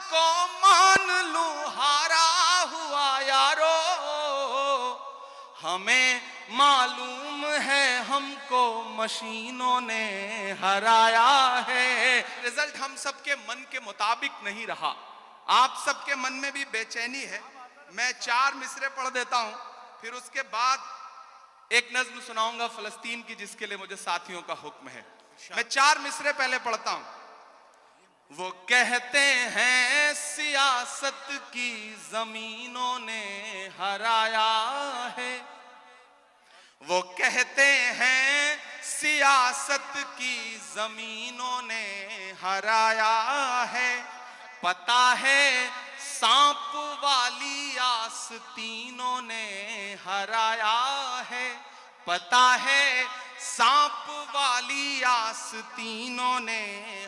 को मान लूं हारा हुआ यारो, हमें मालूम है हमको मशीनों ने हराया है। रिजल्ट हम सबके मन के मुताबिक नहीं रहा, आप सबके मन में भी बेचैनी है। मैं 4 मिसरे पढ़ देता हूं, फिर उसके बाद एक नज्म सुनाऊंगा फलस्तीन की, जिसके लिए मुझे साथियों का हुक्म है। मैं 4 मिसरे पहले पढ़ता हूं। वो कहते हैं सियासत की जमीनों ने हराया है, वो कहते हैं सियासत की जमीनों ने हराया है। पता है सांप वाली आस्तीनों ने हराया है, पता है सांप वाली आस्तीनों ने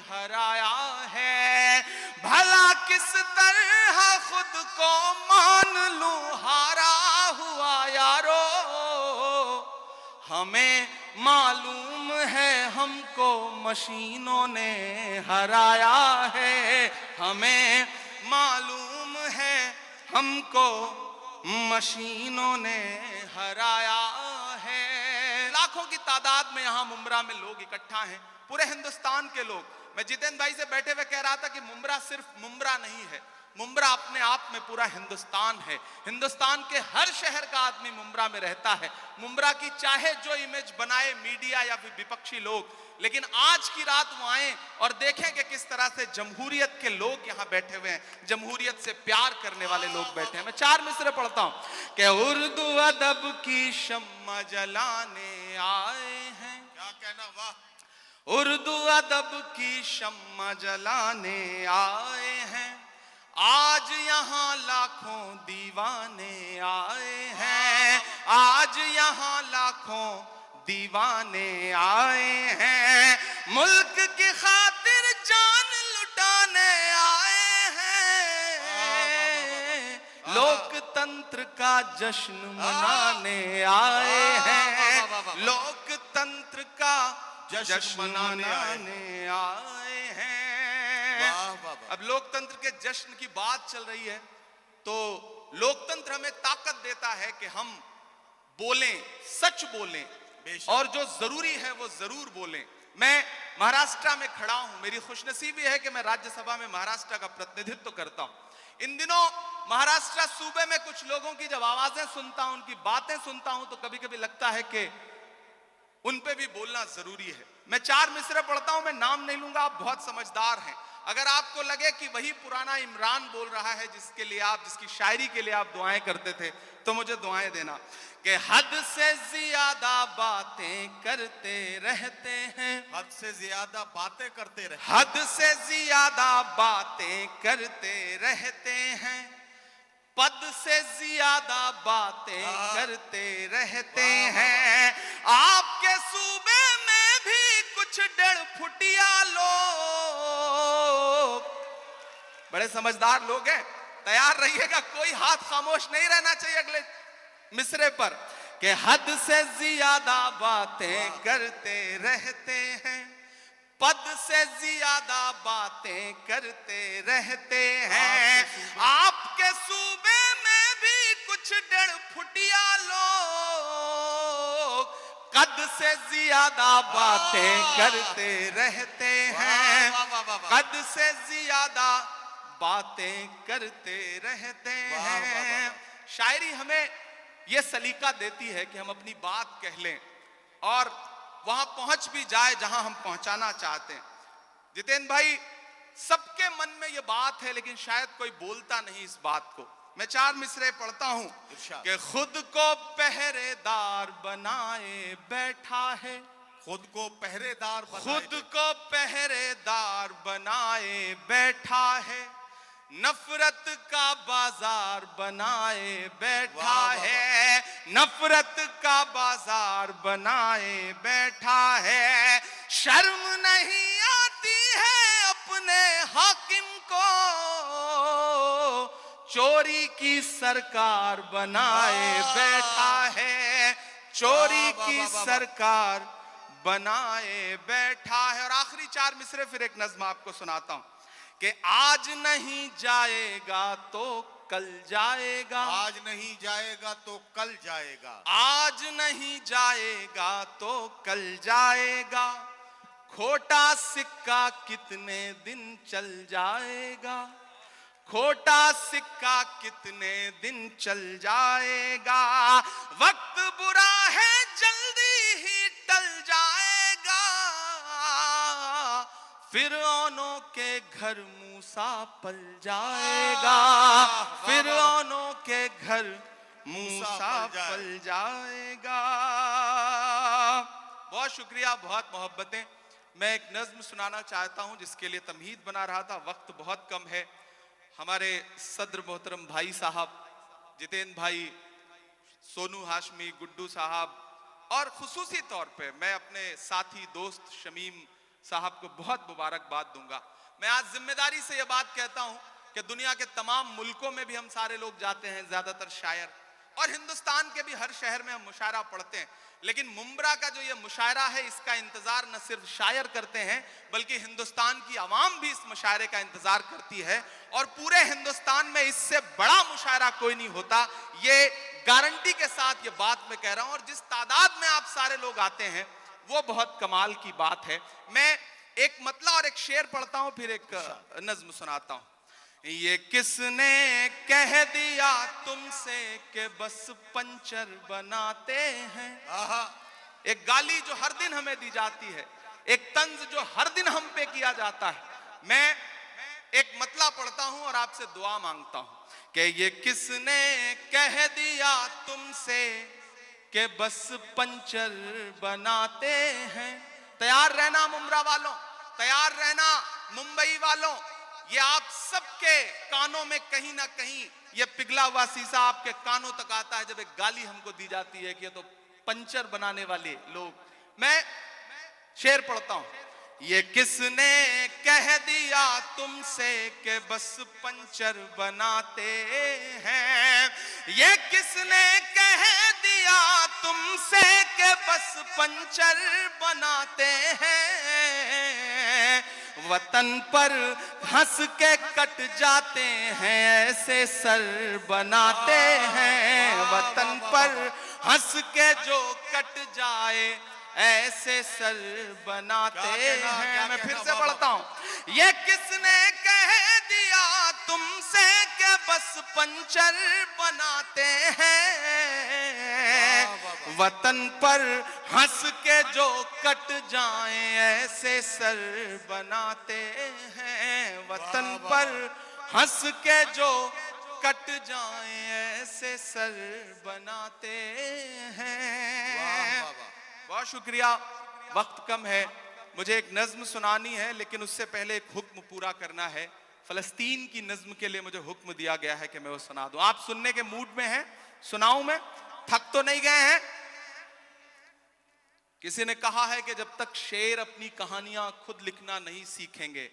हराया है। भला किस तरह खुद को मान लूं हारा हुआ यारो, हमें मालूम है हमको मशीनों ने हराया है, हमें मालूम है हमको मशीनों ने हराया है। लाखों की तादाद में यहां मुंब्रा में लोग इकट्ठा हैं, पूरे हिंदुस्तान के लोग। मैं जितेंद्र भाई से बैठे हुए कह रहा था कि मुंब्रा सिर्फ मुंब्रा नहीं है, मुंब्रा अपने आप में पूरा हिंदुस्तान है। हिंदुस्तान के हर शहर का आदमी मुंब्रा में रहता है। मुंब्रा की चाहे जो इमेज बनाए मीडिया या फिर विपक्षी लोग, लेकिन आज की रात वो आए और देखें कि किस तरह से जमहूरियत के लोग यहाँ बैठे हुए हैं, जमहूरियत से प्यार करने वाले लोग बैठे हैं। मैं 4 मिसरे पढ़ता हूं कि उर्दू अदब की शम्मा जलाने आए हैं। क्या कहना, वाह। उर्दू अदब की शम्मा जलाने आए हैं, आज यहाँ लाखों दीवाने आए हैं, आज यहाँ लाखों दीवाने आए हैं। मुल्क की खातिर जान लुटाने आए हैं, लोकतंत्र का जश्न मनाने आए हैं, लोकतंत्र का जश्न मनाने आए हैं। अब लोकतंत्र के जश्न की बात चल रही है, तो लोकतंत्र हमें ताकत देता है कि हम बोलें, सच बोलें, और जो जरूरी है वो जरूर बोलें। मैं महाराष्ट्र में खड़ा हूं, मेरी खुशनसीबी है कि मैं राज्यसभा में महाराष्ट्र का प्रतिनिधित्व करता हूं। इन दिनों महाराष्ट्र सूबे में कुछ लोगों की जब आवाजें सुनता हूं, उनकी बातें सुनता हूं, तो कभी कभी लगता है कि उन पे भी बोलना जरूरी है। मैं 4 मिसरे पढ़ता हूं, मैं नाम नहीं लूंगा, आप बहुत समझदार हैं। अगर आपको लगे कि वही पुराना इमरान बोल रहा है जिसके लिए आप, जिसकी शायरी के लिए आप दुआएं करते थे, तो मुझे दुआएं देना कि हद से ज्यादा बातें करते रहते हैं, हद से ज्यादा बातें करते रहते, हद से ज्यादा बातें करते रहते हैं, पद से ज्यादा बातें करते रहते हैं। आपके सूबे में भी कुछ 1.5 फुटिया लोग, बड़े समझदार लोग हैं, तैयार रहिएगा, कोई हाथ खामोश नहीं रहना चाहिए अगले मिसरे पर, कि हद से ज्यादा बातें करते रहते हैं, पद से ज्यादा बातें करते रहते हैं। आपके सूबे में भी कुछ 1.5 फुटिया लोग कद से ज्यादा बातें करते रहते हैं, कद से ज्यादा बातें करते रहते हैं। शायरी हमें यह सलीका देती है कि हम अपनी बात कह लें और वहां पहुंच भी जाए जहां हम पहुंचाना चाहते हैं। जितेंद्र भाई, सबके मन में यह बात है, लेकिन शायद कोई बोलता नहीं इस बात को। मैं 4 मिसरे पढ़ता हूं कि खुद को पहरेदार बनाए बैठा है, खुद को पहरेदार बनाए, खुद को पहरेदार बनाए बैठा है, नफरत का बाजार बनाए बैठा है, नफरत का बाजार बनाए बैठा है। शर्म नहीं आती है अपने हाकिम को, चोरी की सरकार बनाए बैठा है, चोरी की सरकार बनाए बैठा है। और आखिरी 4 मिसरे फिर एक नज्म आपको सुनाता हूं कि आज नहीं जाएगा तो कल जाएगा, आज नहीं जाएगा तो कल जाएगा, आज नहीं जाएगा तो कल जाएगा, खोटा सिक्का कितने दिन चल जाएगा, खोटा सिक्का कितने दिन चल जाएगा, वक्त बुरा है जल्दी ही टल जाएगा, फिरौनों के घर मूसा पल जाएगा, फिरौनों के घर मूसा पल जाएगा। बहुत शुक्रिया, बहुत मोहब्बतें। मैं एक नज्म सुनाना चाहता हूं जिसके लिए तमहीद बना रहा था, वक्त बहुत कम है। हमारे सदर मोहतरम भाई साहब, जितेंद्र भाई, सोनू हाशमी, गुड्डू साहब और खुसूसी तौर पे मैं अपने साथी दोस्त शमीम साहब को बहुत मुबारकबाद दूंगा। मैं आज जिम्मेदारी से यह बात कहता हूं कि दुनिया के तमाम मुल्कों में भी हम सारे लोग जाते हैं, ज्यादातर शायर, और हिंदुस्तान के भी हर शहर में हम मुशायरा पढ़ते हैं, लेकिन मुंब्रा का जो ये मुशायरा है इसका इंतजार न सिर्फ शायर करते हैं बल्कि हिंदुस्तान की आवाम भी इस मुशायरे का इंतजार करती है, और पूरे हिंदुस्तान में इससे बड़ा मुशायरा कोई नहीं होता। ये गारंटी के साथ ये बात मैं कह रहा हूं, और जिस तादाद में आप सारे लोग आते हैं वो बहुत कमाल की बात है। मैं एक मतला और एक शेर पढ़ता हूं, फिर एक नज्म सुनाता हूं। ये किसने कह दिया तुमसे कि बस पंचर बनाते हैं, एक गाली जो हर दिन हमें दी जाती है, एक तंज जो हर दिन हम पे किया जाता है। मैं एक मतला पढ़ता हूं और आपसे दुआ मांगता हूं कि ये किसने कह दिया तुमसे कि बस पंचर बनाते हैं। तैयार रहना मुंब्रा वालों, तैयार रहना मुंबई वालों, ये आप सबके कानों में कहीं ना कहीं ये पिघला हुआ शीशा आपके कानों तक आता है जब एक गाली हमको दी जाती है कि ये तो पंचर बनाने वाले लोग। मैं शेर पढ़ता हूं। ये किसने कह दिया तुमसे कि बस पंचर बनाते हैं, ये किसने कह दिया तुमसे कि बस पंचर बनाते हैं, वतन पर हंस के कट जाते हैं ऐसे सर बनाते हैं, वतन पर हंस के जो कट जाए ऐसे सर बनाते हैं। मैं फिर से पढ़ता हूं। ये किसने कह दिया तुमसे कि बस पंचर बनाते हैं, वतन पर हंस के जो कट जाएं ऐसे सर बनाते हैं, वतन पर हंस के जो कट जाएं ऐसे सर बनाते हैं। बहुत शुक्रिया, वक्त कम है, मुझे एक नज्म सुनानी है लेकिन उससे पहले एक हुक्म पूरा करना है। फलस्तीन की नज्म के लिए मुझे हुक्म दिया गया है कि मैं वो सुना दूं। आप सुनने के मूड में हैं? सुनाऊं मैं? थक तो नहीं गए हैं? किसी ने कहा है कि जब तक शेर अपनी कहानियां खुद लिखना नहीं सीखेंगे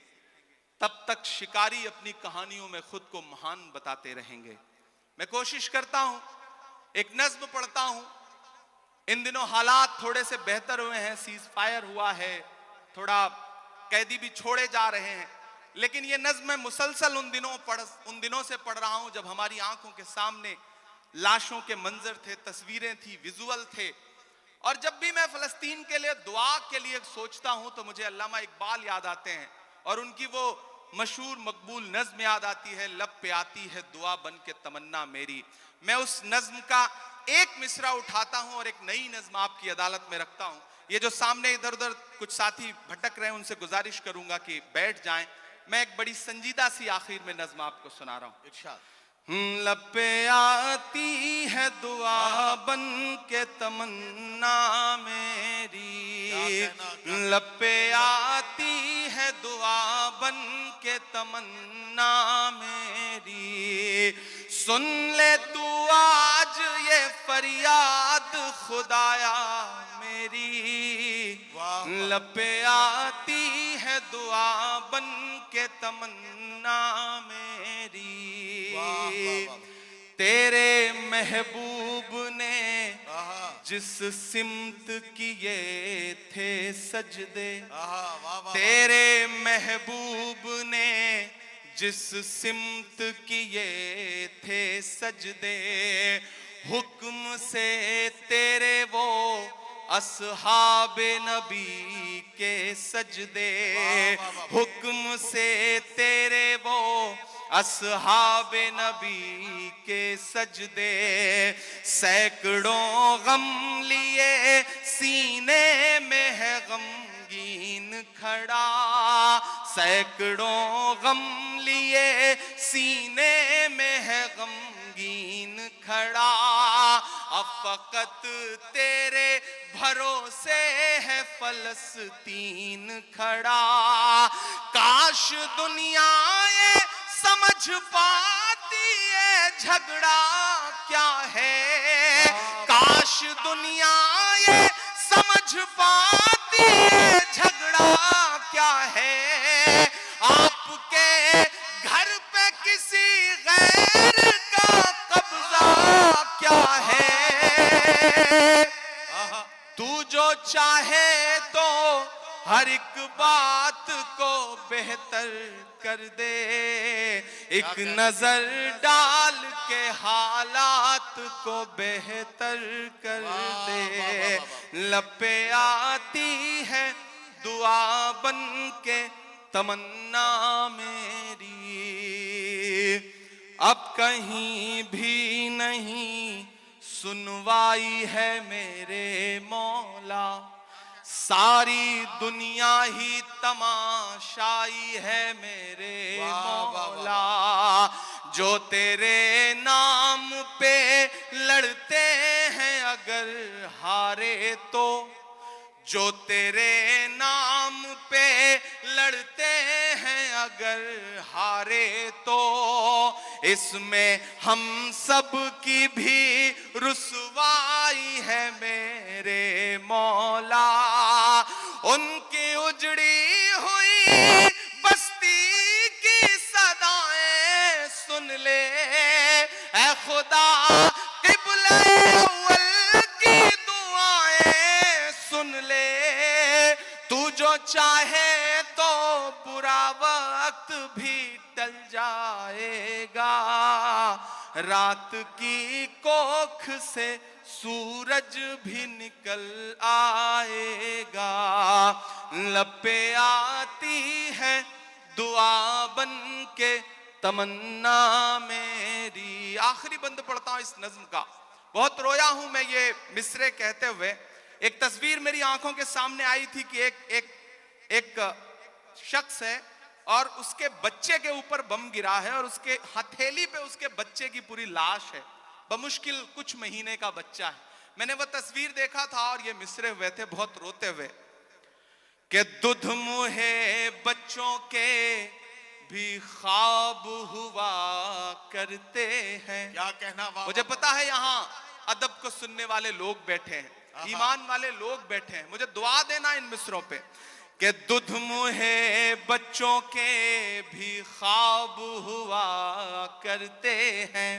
तब तक शिकारी अपनी कहानियों में खुद को महान बताते रहेंगे। मैं कोशिश करता हूं, एक नज्म पढ़ता हूं। इन दिनों हालात थोड़े से बेहतर हुए हैं, सीज फायर हुआ है, थोड़ा कैदी भी छोड़े जा रहे हैं, लेकिन ये नज्म मैं मुसलसल उन दिनों से पढ़ रहा हूं जब हमारी आंखों के सामने लाशों के मंजर थे, तस्वीरें थी, विजुअल थे। और जब भी मैं फलस्तीन के लिए दुआ के लिए सोचता हूं तो मुझे अल्लामा इकबाल याद आते हैं और उनकी वो मशहूर मकबूल नज्म याद आती है, लब पे आती है दुआ बन के तमन्ना मेरी। मैं उस नज्म का एक मिसरा उठाता हूं और एक नई नज्म आपकी अदालत में रखता हूं। ये जो सामने इधर उधर कुछ साथी भटक रहे हैं उनसे गुजारिश करूंगा कि बैठ जाएं। मैं एक बड़ी संजीदा सी आखिर में नज्म आपको सुना रहा हूं। इरशाद। लब पे आती है दुआ बन के तमन्ना मेरी, लब पे आती है दुआ बन के तमन्ना मेरी, सुन ले तू आज ये फरियाद खुदाया मेरी, लब पे आती है दुआ बन के तमन्ना मेरी, तेरे महबूब ने जिस सिमत किए थे सजदे, वाह वाह तेरे महबूब ने जिस सिमत किए थे सजदे, हुक्म से तेरे वो अस्हाबे नबी के सजदे, हुक्म से तेरे वो अस्हाबे नबी के सजदे, सैकड़ों गम लिए सीने में है गमगीन खड़ा, सैकड़ों गम लिए सीने में है गमगीन खड़ा, अब फकत तेरे भरोसे है फलस्तीन खड़ा, काश दुनिया ये समझ पाती है झगड़ा क्या है, काश दुनिया ये समझ पाती है झगड़ा क्या है, आपके घर पे किसी गैर का कब्जा क्या है, तू जो चाहे तो हर एक बात को बेहतर कर दे, एक नजर डाल के हालात को बेहतर कर दे, लपे आती है दुआ बन के तमन्ना मेरी, अब कहीं भी नहीं सुनवाई है मेरे मौला, सारी दुनिया ही तमाशाई है मेरे मौला, जो तेरे नाम पे लड़ते हैं अगर हारे तो, जो तेरे नाम पे लड़ते हैं अगर हारे तो, इसमें हम सब की भी रुसवाई है मेरे मौला, उनकी उजड़ी हुई बस्ती की सदाएं सुन ले ऐ खुदा, क़िबला अव्वल की दुआएं सुन ले, तू जो चाहे तो बुरा वक्त भी टल जाएगा, रात की कोख से सूरज भी निकल आएगा, लपे आती है दुआ बन के तमन्ना मेरी। आखिरी बंद पढ़ता हूं इस नज्म का। बहुत रोया हूं मैं ये मिसरे कहते हुए। एक तस्वीर मेरी आंखों के सामने आई थी कि एक शख्स है और उसके बच्चे के ऊपर बम गिरा है और उसके हथेली पे उसके बच्चे की पूरी लाश है, बमुश्किल कुछ महीने का बच्चा है। मैंने वो तस्वीर देखा था और ये मिसरे हुए थे बहुत रोते हुए कि दुध मुहे बच्चों के भी ख्वाब हुआ करते हैं। क्या कहना, वाह। मुझे पता है यहाँ अदब को सुनने वाले लोग बैठे हैं, ईमान वाले लोग बैठे हैं, मुझे दुआ देना इन मिसरों पे कि दुध मुहे बच्चों के भी ख्वाब हुआ करते हैं,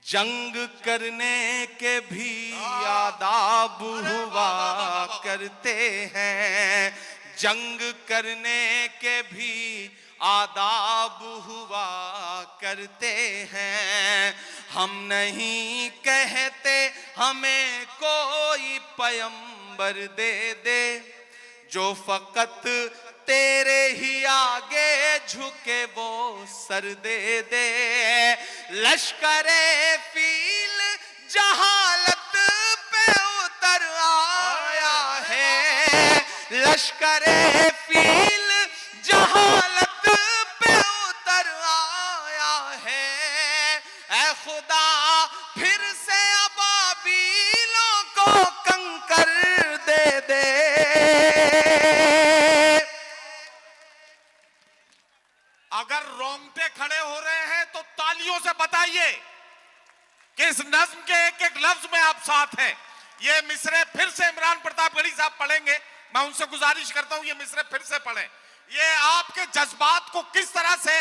जंग करने के भी आदाब हुआ करते हैं, जंग करने के भी आदाब हुआ करते हैं। हम नहीं कहते हमें कोई पैगंबर दे दे जो फकत तेरे ही आगे झुके वो सर दे दे। लश्करे फील जहालत पे उतर आया है, लश्करे फील जहालत पे उतर आया है। ऐ खुदा फिर से अबाबीलों को कंकर दे दे। अगर रोंगटे खड़े हो रहे हैं तो तालियों से बताइए कि इस नज्म के एक एक लफ्ज में आप साथ हैं। ये मिसरे फिर से इमरान प्रतापगढ़ी साहब पढ़ेंगे। मैं उनसे गुजारिश करता हूं ये मिसरे फिर से पढ़ें। ये आपके जज्बात को किस तरह से,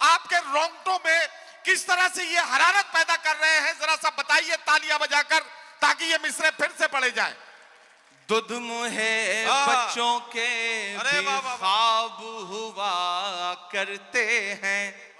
आपके रोंगटों में किस तरह से ये हरारत पैदा कर रहे हैं, जरा सा बताइए तालियां बजाकर, ताकि ये मिसरे फिर से पढ़े जाए। दुध मुहे हाँ। बच्चों के अरे भी वाह, वाह, वाह। ख्वाब हुआ करते हैं,